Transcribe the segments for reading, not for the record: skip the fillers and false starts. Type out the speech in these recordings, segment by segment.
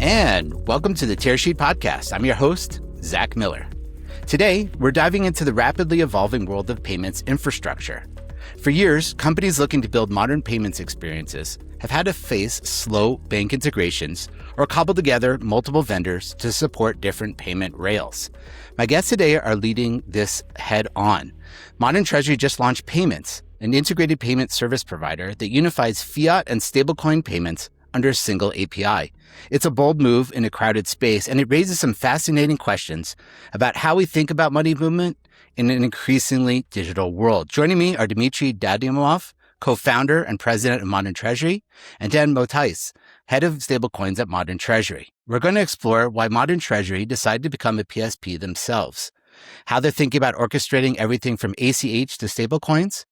And welcome to the Tearsheet Podcast. I'm your host, Zach Miller. Today, we're diving into the rapidly evolving world of payments infrastructure. For years, companies looking to build modern payments experiences have had to face slow bank integrations or cobble together multiple vendors to support different payment rails. My guests today are leading this head on. Modern Treasury just launched Payments, an integrated payment service provider that unifies fiat and stablecoin payments under a single API. It's a bold move in a crowded space, and it raises some fascinating questions about how we think about money movement in an increasingly digital world. Joining me are Dmitry Dadimov, co-founder and president of Modern Treasury, and Dan Mottice, head of Stablecoins at Modern Treasury. We're going to explore why Modern Treasury decided to become a PSP themselves, how they're thinking about orchestrating everything from ACH to stablecoins,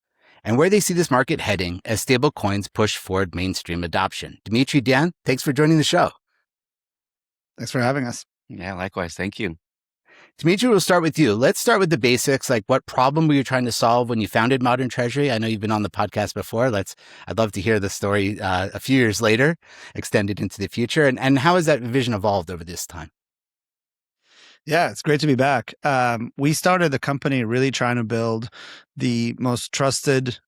and where they see this market heading as stablecoins push forward mainstream adoption. Dmitry, Dan, thanks for joining the show. Thanks for having us. Yeah, likewise. Thank you. Dmitry, we'll start with you. Let's start with the basics. Like, what problem were you trying to solve when you founded Modern Treasury? I know you've been on the podcast before. I'd love to hear the story a few years later, extended into the future. And how has that vision evolved over this time? Yeah, it's great to be back. We started the company really trying to build the most trusted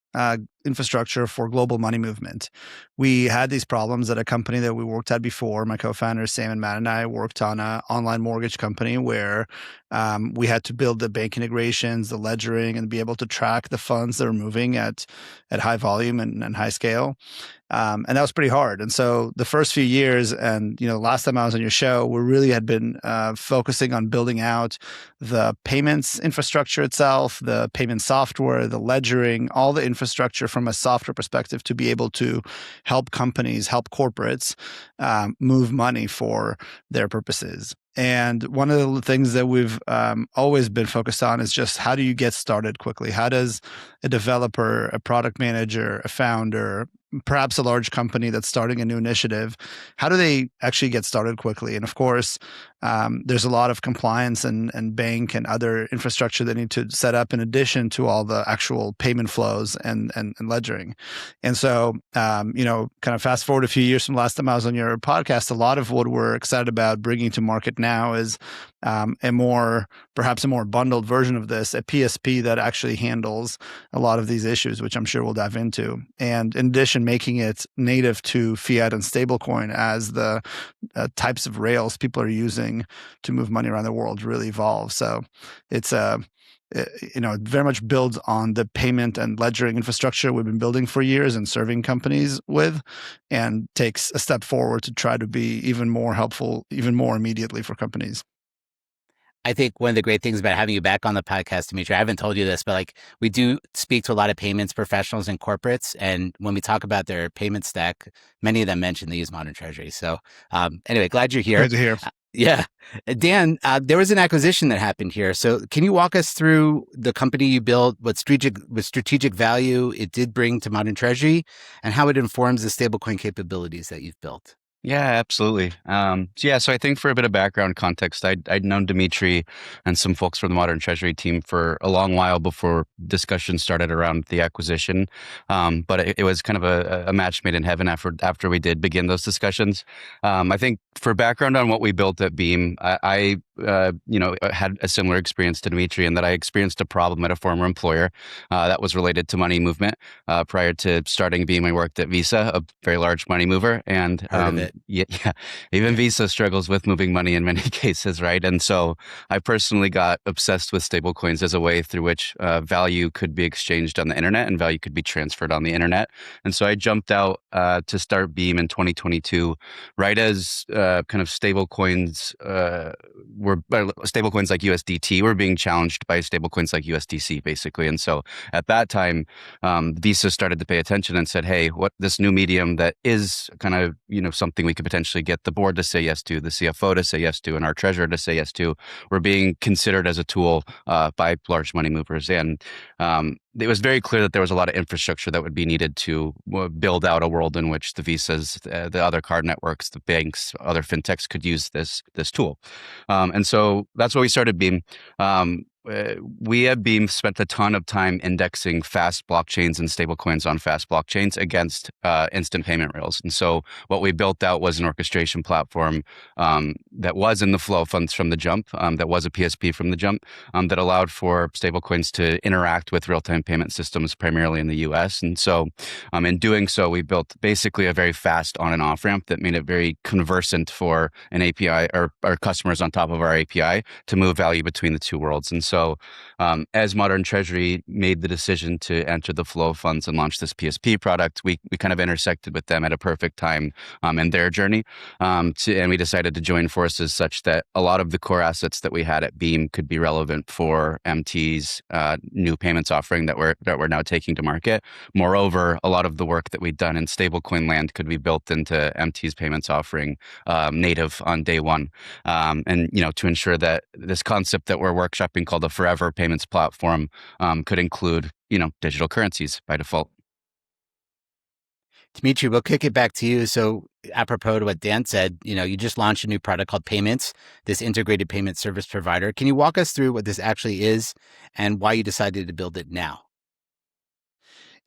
infrastructure for global money movement. We had these problems at a company that we worked at before. My co-founders, Sam and Matt, and I worked on an online mortgage company where we had to build the bank integrations, the ledgering, and be able to track the funds that are moving at high volume and high scale. And that was pretty hard. And so the first few years, and last time I was on your show, we really had been focusing on building out the payments infrastructure itself, the payment software, the ledgering, all the infrastructure from a software perspective to be able to help companies, help corporates move money for their purposes. And one of the things that we've always been focused on is just how do you get started quickly? How does a developer, a product manager, a founder, perhaps a large company that's starting a new initiative, how do they actually get started quickly? And of course, there's a lot of compliance and bank and other infrastructure that need to set up in addition to all the actual payment flows and ledgering. And so, kind of fast forward a few years from last time I was on your podcast, a lot of what we're excited about bringing to market now is perhaps a more bundled version of this, a PSP that actually handles a lot of these issues, which I'm sure we'll dive into. And in addition, making it native to fiat and stablecoin as the types of rails people are using to move money around the world really evolve. So it's it very much builds on the payment and ledgering infrastructure we've been building for years and serving companies with, and takes a step forward to try to be even more helpful, even more immediately for companies. I think one of the great things about having you back on the podcast, Dmitry, I haven't told you this, but we do speak to a lot of payments professionals and corporates. And when we talk about their payment stack, many of them mention they use Modern Treasury. So anyway, glad you're here. Great to hear. Yeah. Dan, there was an acquisition that happened here. So can you walk us through the company you built, what strategic value it did bring to Modern Treasury, and how it informs the stablecoin capabilities that you've built? Yeah, absolutely. So I think for a bit of background context, I'd known Dmitry and some folks from the Modern Treasury team for a long while before discussions started around the acquisition. But it was kind of a match made in heaven after we did begin those discussions. I think for background on what we built at Beam, I had a similar experience to Dmitry in that I experienced a problem at a former employer that was related to money movement. Prior to starting Beam, I worked at Visa, a very large money mover, and Heard of it. Even Visa struggles with moving money in many cases, right? And so I personally got obsessed with stablecoins as a way through which value could be exchanged on the internet and value could be transferred on the internet. And so I jumped out to start Beam in 2022, right as kind of stablecoins stablecoins like USDT were being challenged by stablecoins like USDC, basically. And so at that time, Visa started to pay attention and said, "Hey, what this new medium that is kind of something we could potentially get the board to say yes to, the CFO to say yes to, and our treasurer to say yes to, we're being considered as a tool by large money movers." And it was very clear that there was a lot of infrastructure that would be needed to build out a world in which the Visas, the other card networks, the banks, other fintechs could use this tool. And so that's why we started Beam. we at Beam spent a ton of time indexing fast blockchains and stablecoins on fast blockchains against instant payment rails. And so what we built out was an orchestration platform that was in the flow of funds from the jump, that was a PSP from the jump, that allowed for stablecoins to interact with real-time payment systems primarily in the US. And so in doing so, we built basically a very fast on and off ramp that made it very conversant for an API or our customers on top of our API to move value between the two worlds. And so as Modern Treasury made the decision to enter the flow of funds and launch this PSP product, we kind of intersected with them at a perfect time in their journey. And we decided to join forces such that a lot of the core assets that we had at Beam could be relevant for MT's new payments offering that we're now taking to market. Moreover, a lot of the work that we'd done in stablecoin land could be built into MT's payments offering native on day one. And to ensure that this concept that we're workshopping called the forever payments platform could include digital currencies by default. Dimitri, we'll kick it back to you. So apropos to what Dan said, you just launched a new product called Payments, this integrated payment service provider. Can you walk us through what this actually is and why you decided to build it now?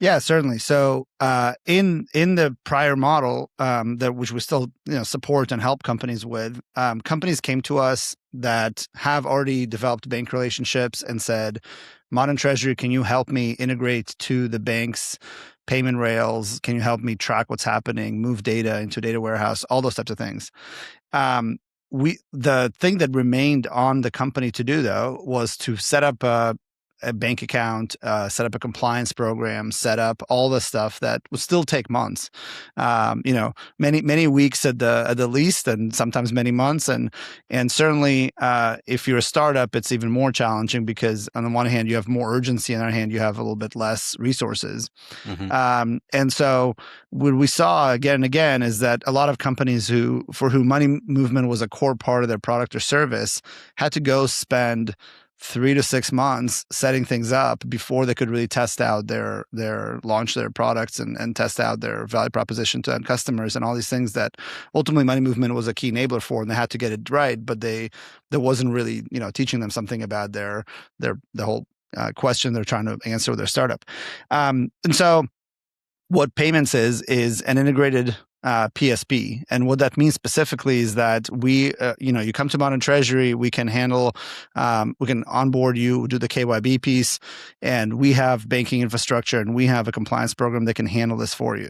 Yeah, certainly. So in the prior model which we still support and help companies with, companies came to us that have already developed bank relationships and said, Modern Treasury, can you help me integrate to the bank's payment rails? Can you help me track what's happening, move data into a data warehouse, all those types of things. The thing that remained on the company to do, though, was to set up a bank account, set up a compliance program, set up all the stuff that would still take months, many weeks at the least, and sometimes many months. And certainly, if you're a startup, it's even more challenging because on the one hand you have more urgency, on the other hand you have a little bit less resources. Mm-hmm. And so what we saw again and again is that a lot of companies for whom money movement was a core part of their product or service had to go spend 3 to 6 months setting things up before they could really test out launch their products and test out their value proposition to end customers and all these things that ultimately money movement was a key enabler for, and they had to get it right, but there wasn't really teaching them something about the whole question they're trying to answer with their startup. And so what Payments is an integrated PSP. And what that means specifically is that we, you come to Modern Treasury, we can handle, we can onboard you, do the KYB piece, and we have banking infrastructure and we have a compliance program that can handle this for you.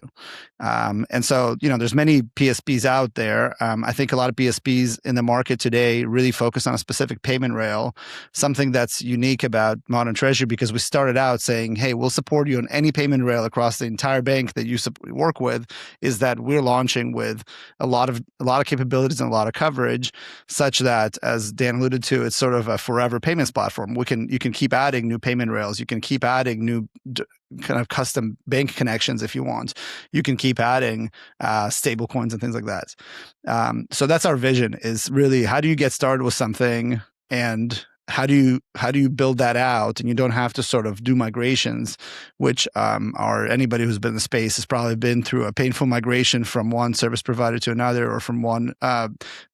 And so, there's many PSPs out there. I think a lot of PSPs in the market today really focus on a specific payment rail, something that's unique about Modern Treasury because we started out saying, hey, we'll support you on any payment rail across the entire bank that you work with, is that we're launching with a lot of capabilities and a lot of coverage, such that, as Dan alluded to, it's sort of a forever payments platform. You can keep adding new payment rails. You can keep adding new kind of custom bank connections if you want. You can keep adding stable coins and things like that. So that's our vision, is really how do you get started with something and how do you build that out, and you don't have to sort of do migrations, which anybody who's been in the space has probably been through a painful migration from one service provider to another or from one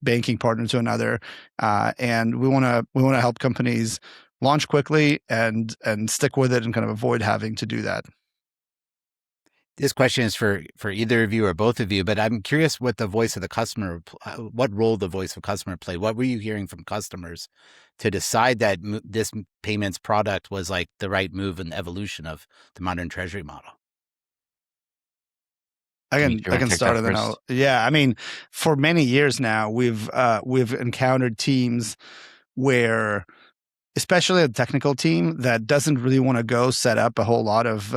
banking partner to another. And we want to help companies launch quickly and stick with it and kind of avoid having to do that. This question is for either of you or both of you, but I'm curious what the voice of the customer, what role the voice of customer played. What were you hearing from customers to decide that this payments product was like the right move in the evolution of the Modern Treasury model? I can start, and then I mean, for many years now, we've encountered teams where, especially a technical team that doesn't really want to go set up a whole lot of,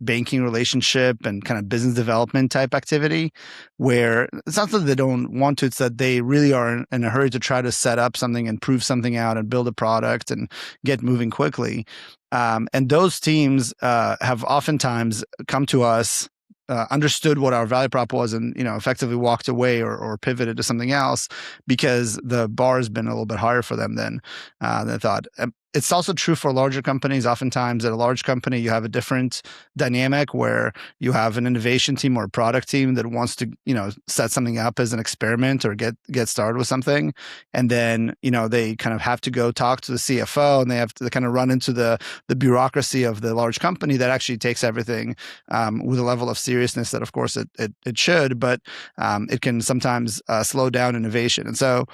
banking relationship and kind of business development type activity, where it's not that they don't want to, it's that they really are in a hurry to try to set up something and prove something out and build a product and get moving quickly. And those teams have oftentimes come to us, understood what our value prop was, and effectively walked away or pivoted to something else because the bar has been a little bit higher for them than they thought. it's also true for larger companies. Oftentimes at a large company, you have a different dynamic where you have an innovation team or a product team that wants to, set something up as an experiment or get started with something. And then, they kind of have to go talk to the CFO, and they have to kind of run into the bureaucracy of the large company that actually takes everything with a level of seriousness that, of course, it should, but it can sometimes slow down innovation. And so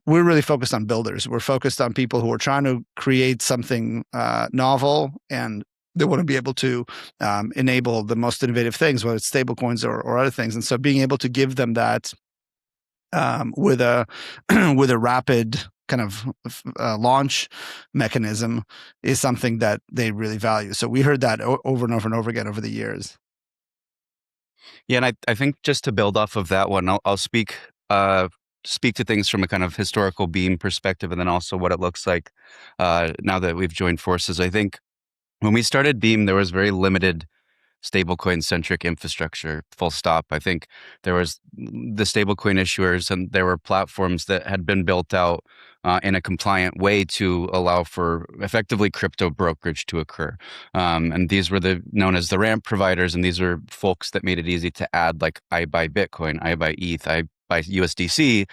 we're really focused on builders. We're focused on people who are trying to create something novel, and they want to be able to enable the most innovative things, whether it's stablecoins or other things. And so being able to give them that with a with a rapid kind of launch mechanism is something that they really value. So we heard that over and over and over again over the years. Yeah, and I think just to build off of that one, I'll speak to things from a kind of historical Beam perspective, and then also what it looks like now that we've joined forces. I think when we started Beam, there was very limited stablecoin centric infrastructure, full stop. I think there was the stablecoin issuers, and there were platforms that had been built out in a compliant way to allow for effectively crypto brokerage to occur. And these were known as the ramp providers, and these are folks that made it easy to add, like, I buy Bitcoin, I buy ETH, I buy USDC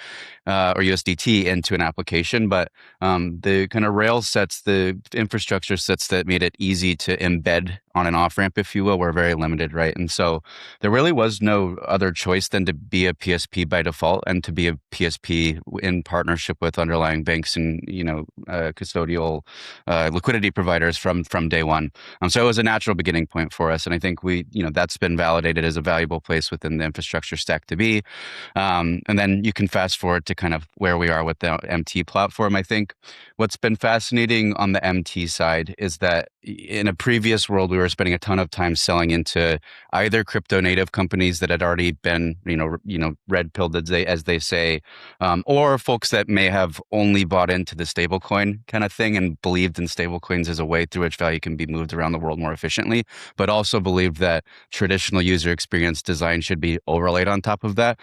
or USDT into an application. But the kind of rail sets, the infrastructure sets that made it easy to embed on an off-ramp, if you will, were very limited, right? And so there really was no other choice than to be a PSP by default, and to be a PSP in partnership with underlying banks and, custodial liquidity providers from day one. So it was a natural beginning point for us. And I think that's been validated as a valuable place within the infrastructure stack to be. And then you can fast forward to kind of where we are with the MT platform. I think what's been fascinating on the MT side is that in a previous world, we were spending a ton of time selling into either crypto native companies that had already been, red pilled, as they say, or folks that may have only bought into the stablecoin kind of thing and believed in stablecoins as a way through which value can be moved around the world more efficiently, but also believed that traditional user experience design should be overlaid on top of that.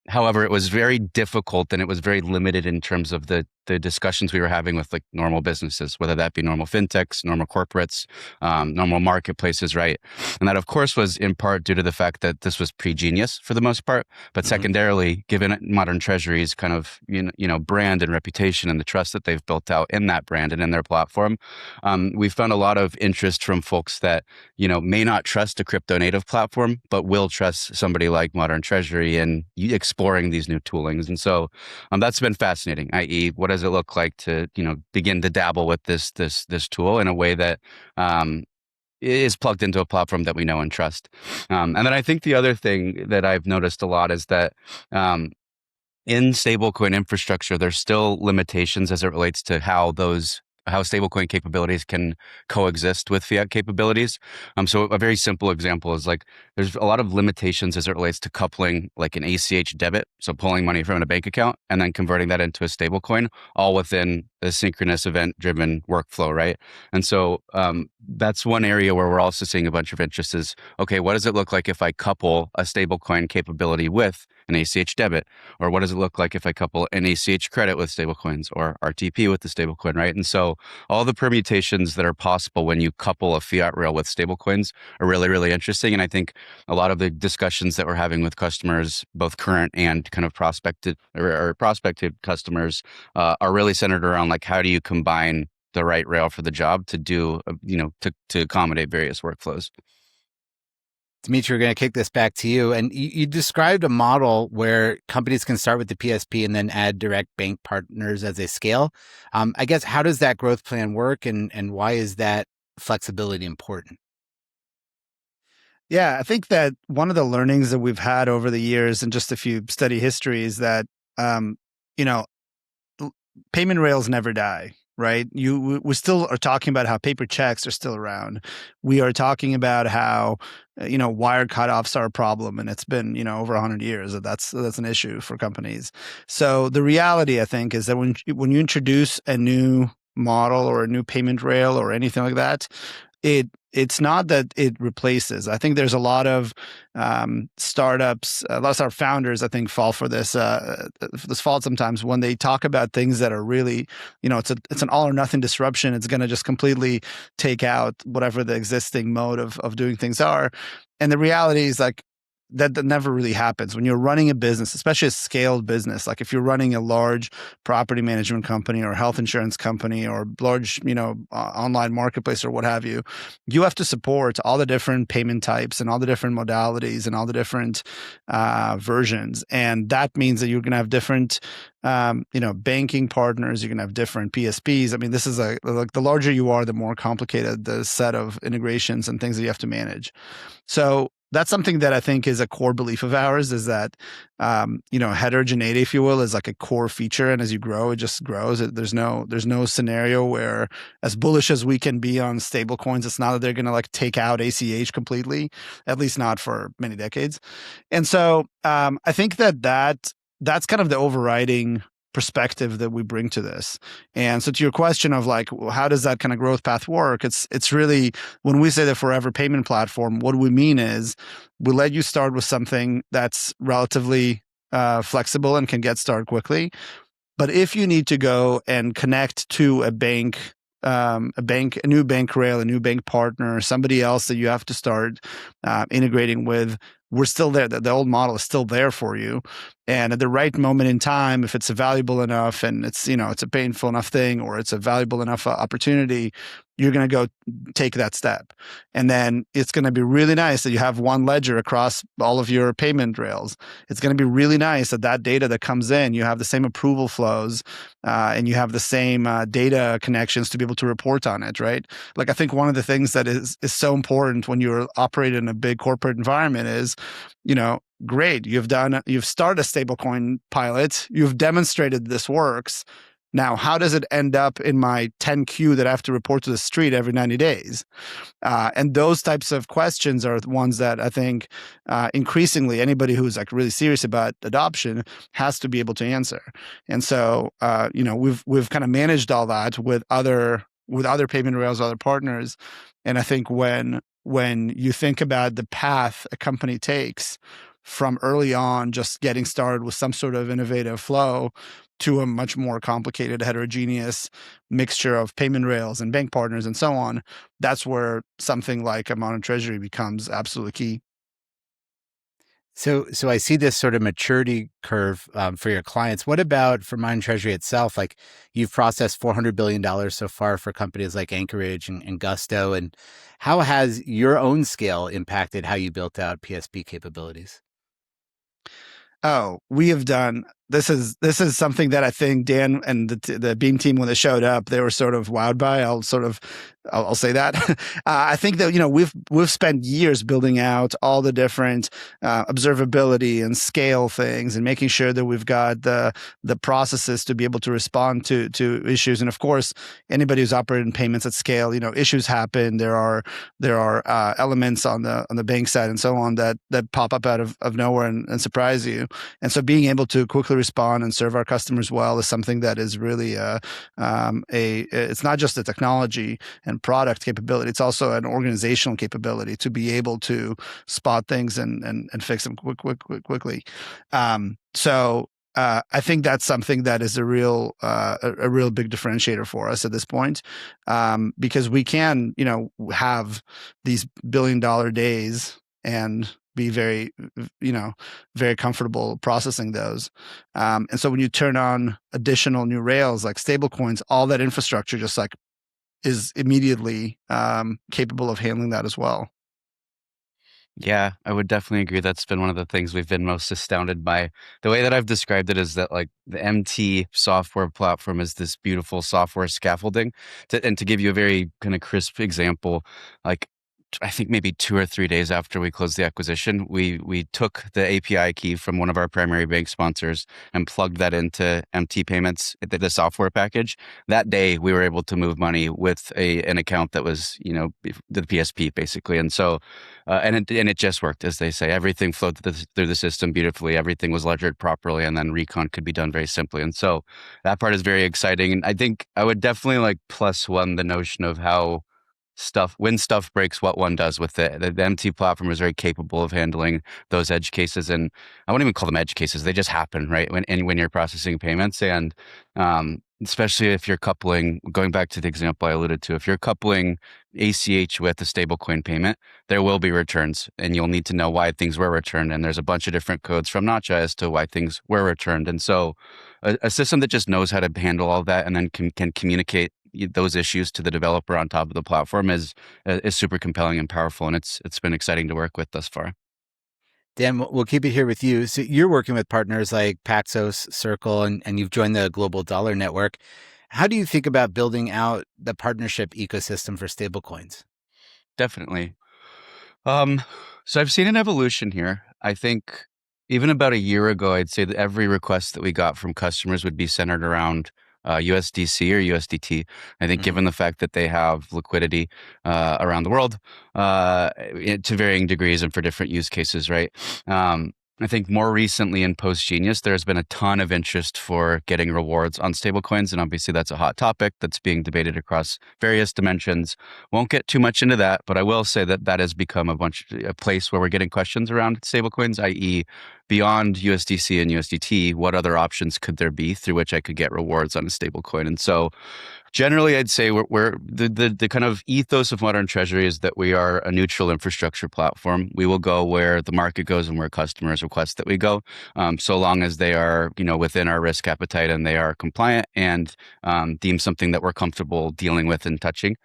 However, it was very difficult, and it was very limited in terms of the discussions we were having with, like, normal businesses, whether that be normal fintechs, normal corporates, normal marketplaces, right? And that, of course, was in part due to the fact that this was pre-Genius for the most part, but secondarily, given Modern Treasury's kind of brand and reputation and the trust that they've built out in that brand and in their platform, we found a lot of interest from folks that may not trust a crypto native platform, but will trust somebody like Modern Treasury and exploring these new toolings. And so that's been fascinating. I.e., what does it look like to begin to dabble with this tool in a way that is plugged into a platform that we know and trust. And then I think the other thing that I've noticed a lot is that in stablecoin infrastructure, there's still limitations as it relates to how stablecoin capabilities can coexist with fiat capabilities. So a very simple example is, like, there's a lot of limitations as it relates to coupling, like, an ACH debit, so pulling money from a bank account and then converting that into a stablecoin, all within a synchronous event-driven workflow, right? And so that's one area where we're also seeing a bunch of interest is, okay, what does it look like if I couple a stablecoin capability with an ACH debit? Or what does it look like if I couple an ACH credit with stablecoins, or RTP with the stablecoin, right? And so all the permutations that are possible when you couple a fiat rail with stablecoins are really, really interesting. And I think a lot of the discussions that we're having with customers, both current and kind of prospective customers, are really centered around, like, how do you combine the right rail for the job to do, to accommodate various workflows. Dimitri, we're going to kick this back to you. And you described a model where companies can start with the PSP and then add direct bank partners as they scale. I guess, how does that growth plan work, and why is that flexibility important? Yeah, I think that one of the learnings that we've had over the years, and just if you study history, is that, payment rails never die, right? We still are talking about how paper checks are still around. We are talking about how, wire cutoffs are a problem, and it's been, over 100 years that's an issue for companies. So the reality, I think, is that when you introduce a new model or a new payment rail or anything like that, it it's not that it replaces. I think there's a lot of startups, a lot of our founders, I think, fall for this fault sometimes when they talk about things that are really, it's an all or nothing disruption. It's going to just completely take out whatever the existing mode of doing things are. And the reality is like, that never really happens when you're running a business, especially a scaled business. Like if you're running a large property management company or health insurance company or large, online marketplace or what have you, you have to support all the different payment types and all the different modalities and all the different versions. And that means that you're going to have different, banking partners. You're going to have different PSPs. I mean, this is like the larger you are, the more complicated the set of integrations and things that you have to manage. So that's something that I think is a core belief of ours, is that, heterogeneity, if you will, is like a core feature. And as you grow, it just grows. There's no scenario where, as bullish as we can be on stablecoins, it's not that they're going to like take out ACH completely, at least not for many decades. And so I think that's kind of the overriding perspective that we bring to this. And so to your question of like, how does that kind of growth path work? It's really, when we say the forever payment platform, what we mean is we let you start with something that's relatively flexible and can get started quickly. But if you need to go and connect to a new bank rail, a new bank partner, somebody else that you have to start integrating with, we're still there. The old model is still there for you. And at the right moment in time, if it's valuable enough and it's a painful enough thing, or it's a valuable enough opportunity, you're going to go take that step. And then it's going to be really nice that you have one ledger across all of your payment rails. It's going to be really nice that data that comes in, you have the same approval flows and you have the same data connections to be able to report on it, right? Like I think one of the things that is so important when you're operating in a big corporate environment is, great, you've started a stablecoin pilot, you've demonstrated this works. Now, how does it end up in my 10Q that I have to report to the street every 90 days? And those types of questions are the ones that I think increasingly anybody who's like really serious about adoption has to be able to answer. And so, we've kind of managed all that with other payment rails, other partners. And I think when you think about the path a company takes from early on, just getting started with some sort of innovative flow, to a much more complicated, heterogeneous mixture of payment rails and bank partners and so on, that's where something like a Modern Treasury becomes absolutely key. So I see this sort of maturity curve for your clients. What about for Modern Treasury itself? Like you've processed $400 billion so far for companies like Anchorage and Gusto. And how has your own scale impacted how you built out PSP capabilities? Oh, we have done. This is something that I think Dan and the Beam team, when they showed up, they were sort of wowed by. I'll say that. I think that we've spent years building out all the different observability and scale things, and making sure that we've got the processes to be able to respond to issues. And of course, anybody who's operating payments at scale, issues happen. There are elements on the bank side and so on that pop up out of nowhere and surprise you. And so being able to quickly respond and serve our customers well is something that is really it's not just a technology and product capability, it's also an organizational capability to be able to spot things and fix them quickly. So I think that's something that is a real big differentiator for us at this point, because we can have these billion-dollar days and be very, very comfortable processing those. And so when you turn on additional new rails like stablecoins, all that infrastructure just like is immediately capable of handling that as well. Yeah, I would definitely agree. That's been one of the things we've been most astounded by. The way that I've described it is that like the MT software platform is this beautiful software scaffolding. And to give you a very kind of crisp example, like I think maybe 2 or 3 days after we closed the acquisition, we took the API key from one of our primary bank sponsors and plugged that into MT Payments, the software package. That day, we were able to move money with an account that was, the PSP basically. And so, and it just worked, as they say. Everything flowed through the system beautifully. Everything was ledgered properly, and then recon could be done very simply. And so that part is very exciting. And I think I would definitely like +1 the notion of how when stuff breaks, what one does with it. The MT platform is very capable of handling those edge cases, and I won't even call them edge cases. They just happen, right? When you're processing payments, and especially if you're coupling, going back to the example I alluded to, if you're coupling ACH with a stablecoin payment, there will be returns, and you'll need to know why things were returned. And there's a bunch of different codes from Notcha as to why things were returned. And so a system that just knows how to handle all that and then can communicate those issues to the developer on top of the platform is super compelling and powerful. And it's been exciting to work with thus far. Dan, we'll keep it here with you. So you're working with partners like Paxos, Circle, and you've joined the Global Dollar Network. How do you think about building out the partnership ecosystem for stablecoins? Definitely. So I've seen an evolution here. I think even about a year ago, I'd say that every request that we got from customers would be centered around USDC or USDT. I think given the fact that they have liquidity around the world to varying degrees and for different use cases, right? I think more recently in post-Genius, there's been a ton of interest for getting rewards on stablecoins. And obviously that's a hot topic that's being debated across various dimensions. Won't get too much into that, but I will say that that has become a place where we're getting questions around stablecoins, i.e. beyond USDC and USDT, what other options could there be through which I could get rewards on a stablecoin? And so generally, I'd say we're the kind of ethos of Modern Treasury is that we are a neutral infrastructure platform. We will go where the market goes and where customers request that we go, so long as they are within our risk appetite and they are compliant and deem something that we're comfortable dealing with and touching.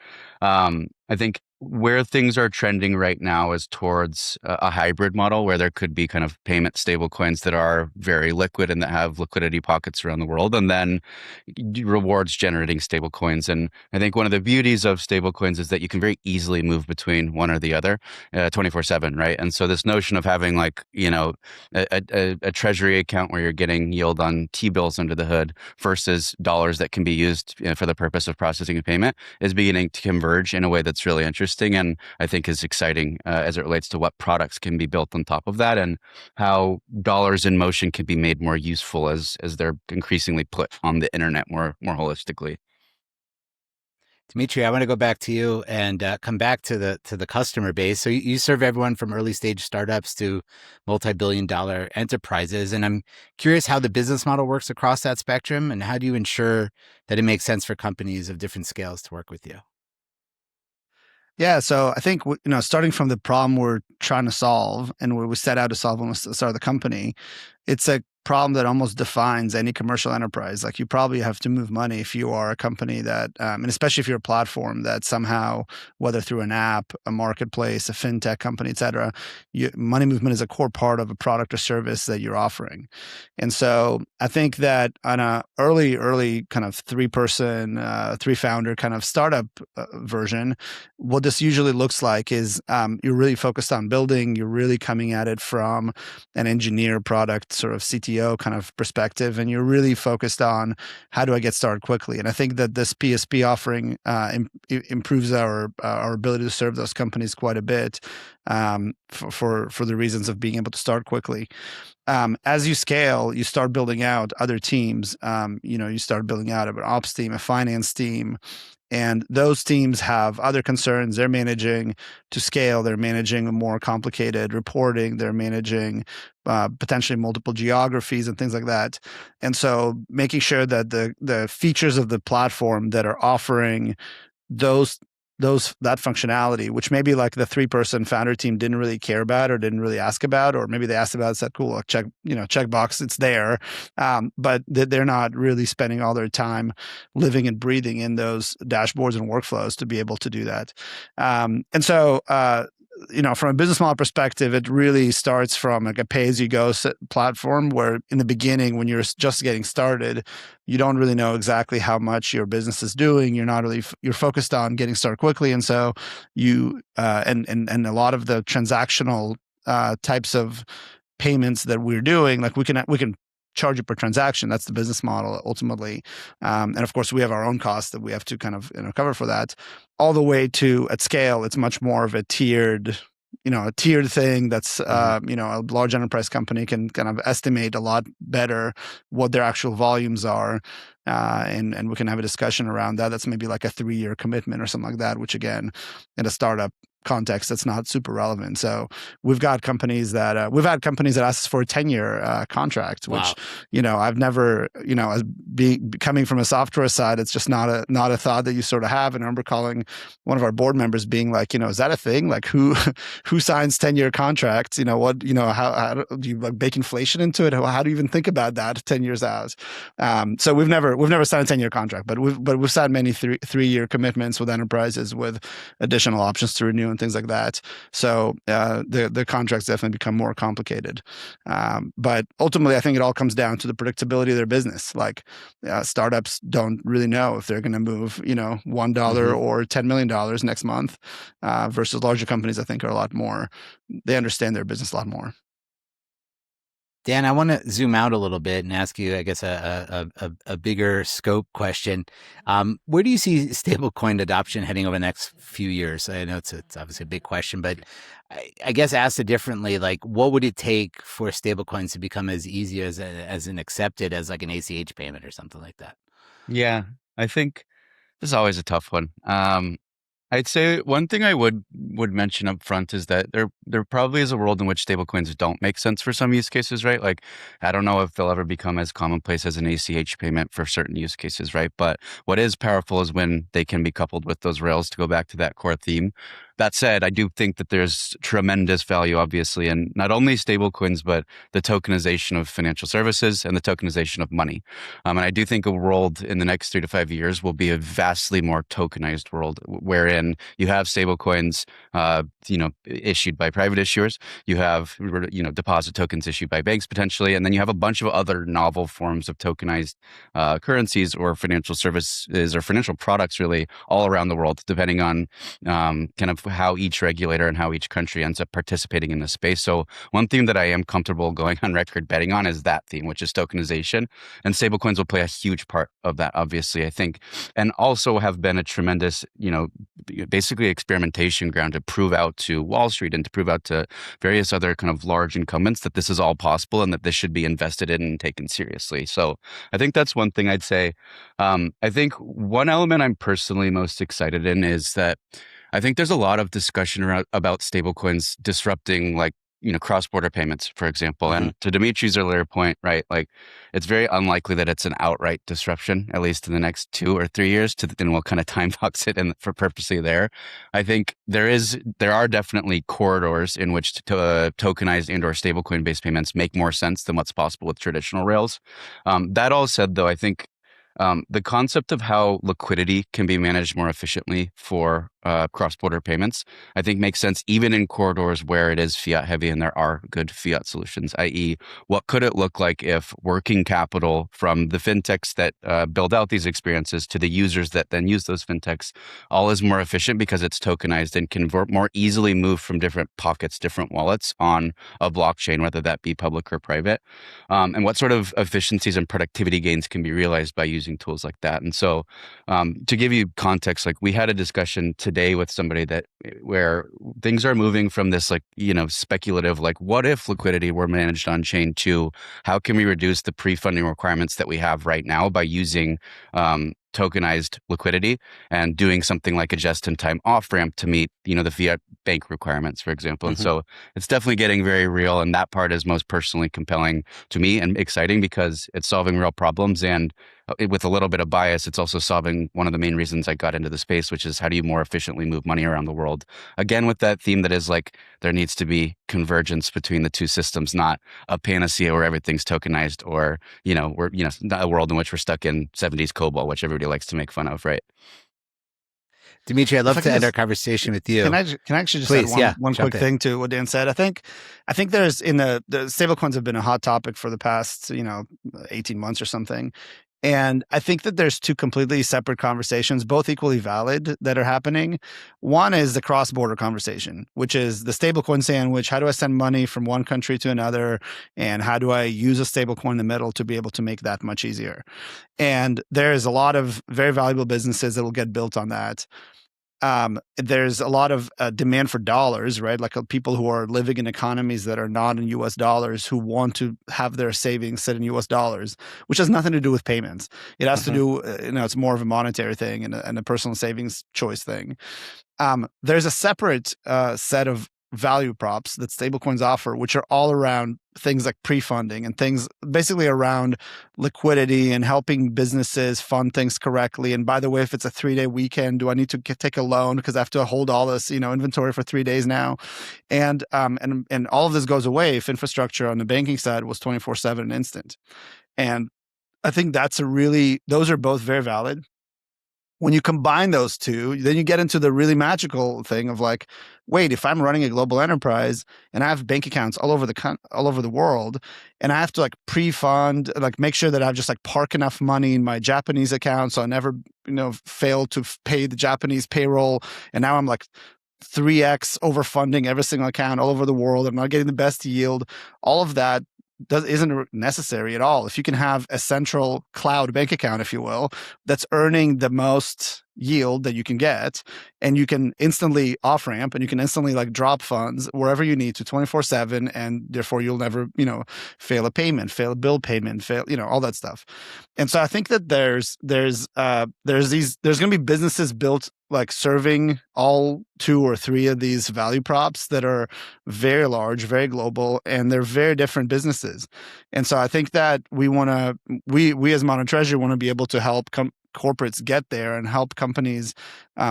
I think where things are trending right now is towards a hybrid model where there could be kind of payment stable coins that are very liquid and that have liquidity pockets around the world, and then rewards generating stable coins. And I think one of the beauties of stable coins is that you can very easily move between one or the other 24/7, right? And so this notion of having a treasury account where you're getting yield on T-bills under the hood versus dollars that can be used for the purpose of processing a payment is beginning to converge in a way that's really interesting and I think is exciting as it relates to what products can be built on top of that and how dollars in motion can be made more useful as they're increasingly put on the internet more holistically. Dimitri, I want to go back to you and come back to the customer base. So you serve everyone from early stage startups to multi-billion-dollar enterprises, and I'm curious how the business model works across that spectrum, and how do you ensure that it makes sense for companies of different scales to work with you? Yeah, so I think starting from the problem we're trying to solve and where we set out to solve when we started the company, it's a problem that almost defines any commercial enterprise. Like you probably have to move money if you are a company that, and especially if you're a platform that somehow, whether through an app, a marketplace, a fintech company, et cetera, money movement is a core part of a product or service that you're offering. And so I think that on a early kind of three-person, three-founder kind of startup version, what this usually looks like is you're really focused on building, you're really coming at it from an engineer product sort of CTO kind of perspective, and you're really focused on how do I get started quickly. And I think that this PSP offering improves our ability to serve those companies quite a bit for the reasons of being able to start quickly. As you scale, you start building out other teams. You start building out an ops team, a finance team, and those teams have other concerns. They're managing to scale. They're managing more complicated reporting. They're managing potentially multiple geographies and things like that. And so making sure that the features of the platform that are offering that functionality, which maybe like the three-person founder team didn't really care about or didn't really ask about, or maybe they asked about it, said, cool, checkbox, it's there. But they're not really spending all their time living and breathing in those dashboards and workflows to be able to do that. And so from a business model perspective, it really starts from like a pay-as-you-go platform where in the beginning, when you're just getting started, you don't really know exactly how much your business is doing. You're not really, you're focused on getting started quickly. And so you, and a lot of the transactional types of payments that we're doing, like we can charge you per transaction. That's the business model ultimately. And of course, we have our own costs that we have to kind of cover for that. All the way to at scale, it's much more of a tiered a tiered thing that's a large enterprise company can kind of estimate a lot better what their actual volumes are, and we can have a discussion around that. That's maybe like a 3-year commitment or something like that, which again, in a startup context, that's not super relevant. So we've got companies that we've had companies that ask us for a 10-year contract, which I've never, as coming from a software side, it's just not a thought that you sort of have. And I remember calling one of our board members being like, is that a thing? Like who signs 10-year contracts? How do you like bake inflation into it? How do you even think about that 10 years out? So we've never signed a 10-year contract, but we've signed many 3-year commitments with enterprises with additional options to renew and things like that. So the contracts definitely become more complicated. But ultimately, I think it all comes down to the predictability of their business. Like startups don't really know if they're going to move, $1 or $10 million next month, versus larger companies. I think are a lot more. They understand their business a lot more. Dan, I want to zoom out a little bit and ask you, I guess, a bigger scope question. Where do you see stablecoin adoption heading over the next few years? I know it's obviously a big question, but I guess asked it differently, like what would it take for stablecoins to become as easy as an accepted as like an ACH payment or something like that? Yeah, I think this is always a tough one. I'd say one thing I would mention up front is that there probably is a world in which stablecoins don't make sense for some use cases, right? Like, I don't know if they'll ever become as commonplace as an ACH payment for certain use cases, right? But what is powerful is when they can be coupled with those rails, to go back to that core theme. That said, I do think that there's tremendous value, obviously, in not only stablecoins, but the tokenization of financial services and the tokenization of money. And I do think a world in the next 3 to 5 years will be a vastly more tokenized world, wherein you have stablecoins, issued by private issuers. You have, deposit tokens issued by banks potentially, and then you have a bunch of other novel forms of tokenized currencies or financial services or financial products, really, all around the world, depending on kind of how each regulator and how each country ends up participating in this space. So one theme that I am comfortable going on record betting on is that theme, which is tokenization. And stablecoins will play a huge part of that, obviously, I think, and also have been a tremendous, basically experimentation ground to prove out to Wall Street and to prove out to various other kind of large incumbents that this is all possible and that this should be invested in and taken seriously. So I think that's one thing I'd say. I think one element I'm personally most excited in is that I think there's a lot of discussion about stablecoins disrupting, like, cross-border payments, for example. And to Dimitri's earlier point, right, like it's very unlikely that it's an outright disruption, at least in the next 2 or 3 years, and we'll kind of time box it in for purposely there. I think there are definitely corridors in which tokenized and or stablecoin-based payments make more sense than what's possible with traditional rails. That all said, though, I think the concept of how liquidity can be managed more efficiently for cross-border payments, I think makes sense even in corridors where it is fiat heavy and there are good fiat solutions, i.e. what could it look like if working capital from the fintechs that build out these experiences to the users that then use those fintechs all is more efficient because it's tokenized and can more easily move from different pockets, different wallets on a blockchain, whether that be public or private, and what sort of efficiencies and productivity gains can be realized by using tools like that. And so to give you context, like we had a discussion today with somebody where things are moving from this speculative, like what if liquidity were managed on chain, to how can we reduce the pre-funding requirements that we have right now by using tokenized liquidity and doing something like a just-in-time off-ramp to meet, the fiat bank requirements, for example. And so it's definitely getting very real. And that part is most personally compelling to me and exciting because it's solving real problems. And with a little bit of bias, it's also solving one of the main reasons I got into the space, which is how do you more efficiently move money around the world? Again, with that theme that is like, there needs to be convergence between the two systems, not a panacea where everything's tokenized or, we're, not a world in which we're stuck in 70s COBOL, which everybody likes to make fun of, right? Dimitri, I'd love to end our conversation with you. Can I actually just add one quick thing to what Dan said? I think there's the stablecoins have been a hot topic for the past 18 months or something. And I think that there's two completely separate conversations, both equally valid, that are happening. One is the cross-border conversation, which is the stablecoin sandwich. How do I send money from one country to another? And how do I use a stablecoin in the middle to be able to make that much easier? And there's a lot of very valuable businesses that will get built on that. there's a lot of demand for dollars, right? Like people who are living in economies that are not in US dollars who want to have their savings set in US dollars, which has nothing to do with payments. It has to do, it's more of a monetary thing and a personal savings choice thing. There's a separate set of value props that stablecoins offer, which are all around things like pre-funding and things basically around liquidity and helping businesses fund things correctly. And by the way, if it's a 3-day weekend, do I need to take a loan because I have to hold all this, inventory for 3 days now? And all of this goes away if infrastructure on the banking side was 24/7 and instant. And I think those are both very valid. When you combine those two, then you get into the really magical thing of like, wait, if I'm running a global enterprise and I have bank accounts all over the world, and I have to like pre-fund, like make sure that I've just like park enough money in my Japanese account so I never, fail to pay the Japanese payroll, and now I'm like 3x overfunding every single account all over the world. I'm not getting the best yield. All of that isn't necessary at all. If you can have a central cloud bank account, if you will, that's earning the most yield that you can get, and you can instantly off ramp and you can instantly like drop funds wherever you need to 24/7, and therefore you'll never fail a payment, fail a bill payment, fail all that stuff. And so I think that there's going to be businesses built like serving all 2 or 3 of these value props that are very large, very global, and they're very different businesses. And so I think that we as Modern Treasury want to be able to help corporates get there and help companies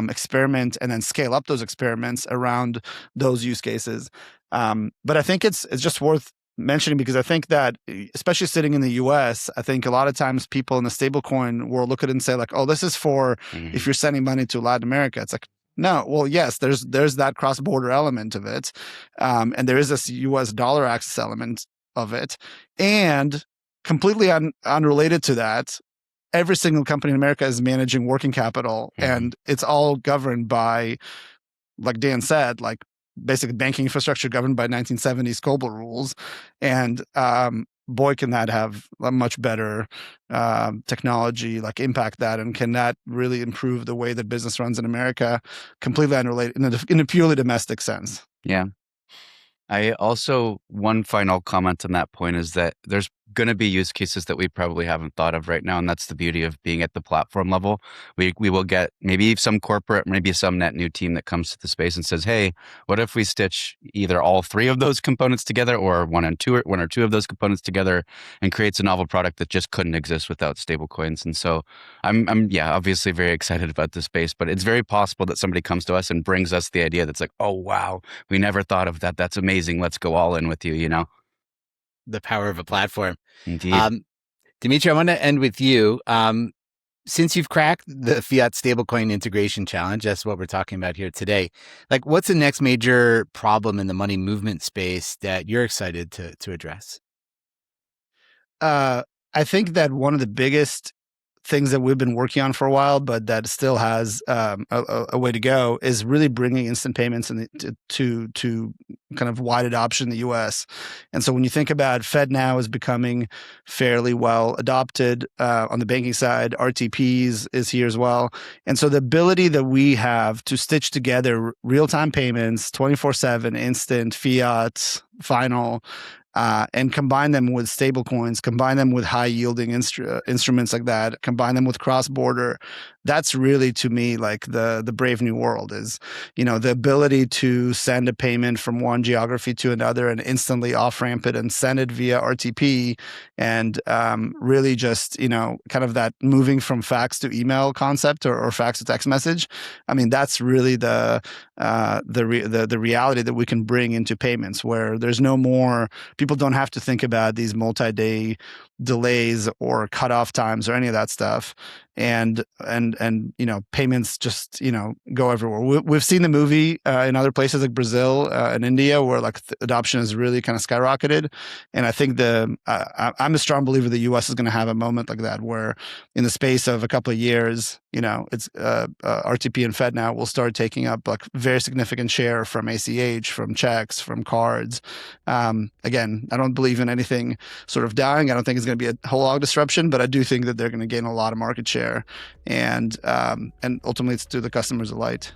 experiment and then scale up those experiments around those use cases. But I think it's just worth mentioning because I think that, especially sitting in the US, I think a lot of times people in the stablecoin world look at it and say like, oh, this is for if you're sending money to Latin America. It's like, no, well, yes, there's that cross-border element of it. And there is this US dollar access element of it. And completely unrelated to that, every single company in America is managing working capital, and it's all governed by, like Dan said, like basically banking infrastructure governed by 1970s COBOL rules. And boy, can that have a much better technology like impact that, and can that really improve the way that business runs in America, completely unrelated in a purely domestic sense. Yeah. One final comment on that point is that there's going to be use cases that we probably haven't thought of right now, and that's the beauty of being at the platform level. We will get maybe some corporate, maybe some net new team that comes to the space and says, "Hey, what if we stitch either all 3 of those components together, or one or two of those components together, and creates a novel product that just couldn't exist without stablecoins?" And so I'm obviously very excited about this space, but it's very possible that somebody comes to us and brings us the idea that's like, "Oh wow, we never thought of that. That's amazing. Let's go all in with you." The power of a platform. Indeed. Dimitri, I want to end with you. Since you've cracked the fiat stablecoin integration challenge, that's what we're talking about here today. Like, what's the next major problem in the money movement space that you're excited to address? I think that one of the biggest things that we've been working on for a while, but that still has a way to go, is really bringing instant payments to kind of wide adoption in the US. And so when you think about FedNow is becoming fairly well adopted on the banking side, RTPs is here as well. And so the ability that we have to stitch together real-time payments, 24/7, instant, fiat, final, and combine them with stablecoins, combine them with high-yielding instruments like that, combine them with cross-border. That's really, to me, like the brave new world is, the ability to send a payment from one geography to another and instantly off-ramp it and send it via RTP, and really just, kind of that moving from fax to email concept or fax to text message. I mean, that's really the reality that we can bring into payments, where there's no more, people don't have to think about these multi-day delays or cutoff times or any of that stuff. And payments just go everywhere. We've seen the movie in other places like Brazil and India, where like adoption has really kind of skyrocketed. And I think I'm a strong believer the US is going to have a moment like that, where in the space of a couple of years, it's RTP and FedNow will start taking up like very significant share from ACH, from checks, from cards. Again, I don't believe in anything sort of dying. I don't think it's going to be a whole log disruption, but I do think that they're going to gain a lot of market share, and ultimately it's to the customer's delight.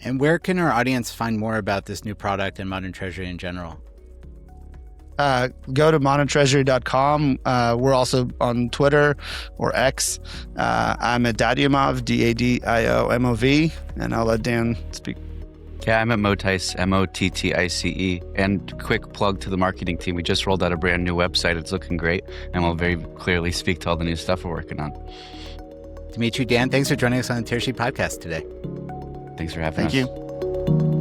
And where can our audience find more about this new product and Modern Treasury in general? Go to moderntreasury.com. We're also on Twitter or X. I'm at Dadiomov, Dadiomov, and I'll let Dan speak. Yeah, I'm at Mottice, Mottice. And quick plug to the marketing team. We just rolled out a brand new website. It's looking great, and we'll very clearly speak to all the new stuff we're working on. Dimitri, Dan, thanks for joining us on the Tearsheet podcast today. Thanks for having us. Thank you.